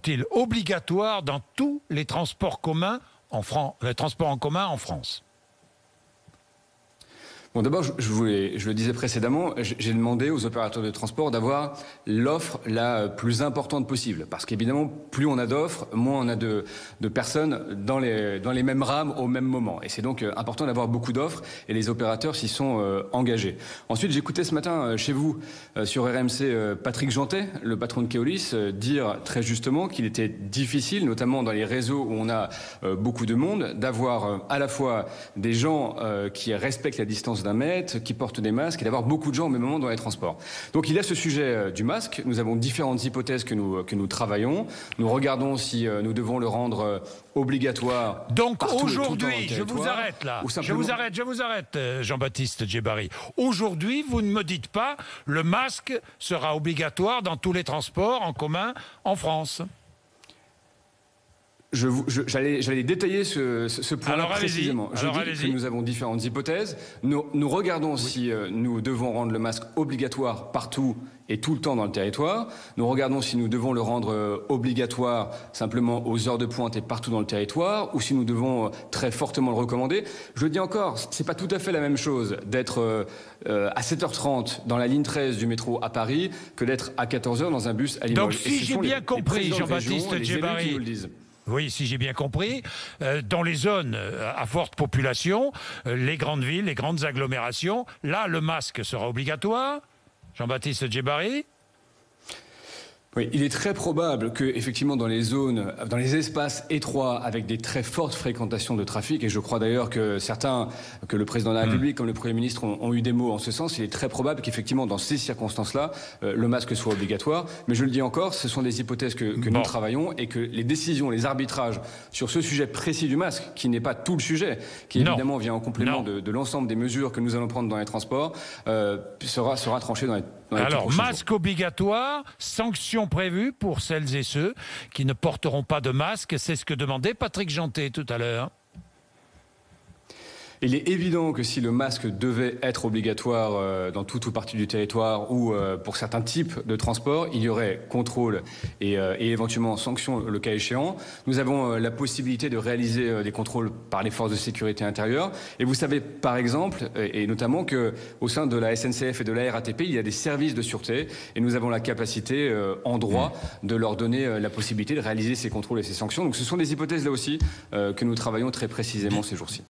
sont-ils obligatoires dans tous les transports communs en France? Bon, d'abord, je le disais précédemment, j'ai demandé aux opérateurs de transport d'avoir l'offre la plus importante possible. Parce qu'évidemment, plus on a d'offres, moins on a de personnes dans les mêmes rames au même moment. Et c'est donc important d'avoir beaucoup d'offres et les opérateurs s'y sont engagés. Ensuite, j'écoutais ce matin chez vous, sur RMC, Patrick Jeantet, le patron de Keolis, dire très justement qu'il était difficile, notamment dans les réseaux où on a beaucoup de monde, d'avoir à la fois des gens qui respectent la distance d'un mètre, qui portent des masques et d'avoir beaucoup de gens au même moment dans les transports. Donc il y a ce sujet du masque. Nous avons différentes hypothèses que nous travaillons. Nous regardons si nous devons le rendre obligatoire. Donc aujourd'hui, je vous arrête là. Je vous arrête, Jean-Baptiste Djebbari. Aujourd'hui, vous ne me dites pas le masque sera obligatoire dans tous les transports en commun en France. J'allais détailler ce point-là précisément. Je dis que nous avons différentes hypothèses. Nous regardons si nous devons rendre le masque obligatoire partout et tout le temps dans le territoire. Nous regardons si nous devons le rendre obligatoire simplement aux heures de pointe et partout dans le territoire, ou si nous devons très fortement le recommander. Je le dis encore, c'est pas tout à fait la même chose d'être à 7h30 dans la ligne 13 du métro à Paris que d'être à 14h dans un bus à Limoges. Donc si j'ai bien compris, Jean-Baptiste Djebbari, oui, si j'ai bien compris, dans les zones à forte population, les grandes villes, les grandes agglomérations, là, le masque sera obligatoire. Jean-Baptiste Djebbari? Oui, il est très probable que, effectivement, dans les zones, dans les espaces étroits, avec des très fortes fréquentations de trafic, et je crois d'ailleurs que que le président de la République, comme le Premier ministre, ont eu des mots en ce sens, il est très probable qu'effectivement, dans ces circonstances-là, le masque soit obligatoire. Mais je le dis encore, ce sont des hypothèses que nous travaillons et que les décisions, les arbitrages sur ce sujet précis du masque, qui n'est pas tout le sujet, qui évidemment vient en complément de l'ensemble des mesures que nous allons prendre dans les transports, sera tranché dans les Alors, masque obligatoire, sanctions prévues pour celles et ceux qui ne porteront pas de masque. C'est ce que demandait Patrick Jeantet tout à l'heure. Il est évident que si le masque devait être obligatoire dans toute ou partie du territoire ou pour certains types de transports, il y aurait contrôle et éventuellement sanctions le cas échéant. Nous avons la possibilité de réaliser des contrôles par les forces de sécurité intérieure. Et vous savez par exemple, et notamment qu'au sein de la SNCF et de la RATP, il y a des services de sûreté et nous avons la capacité en droit de leur donner la possibilité de réaliser ces contrôles et ces sanctions. Donc ce sont des hypothèses là aussi que nous travaillons très précisément ces jours-ci.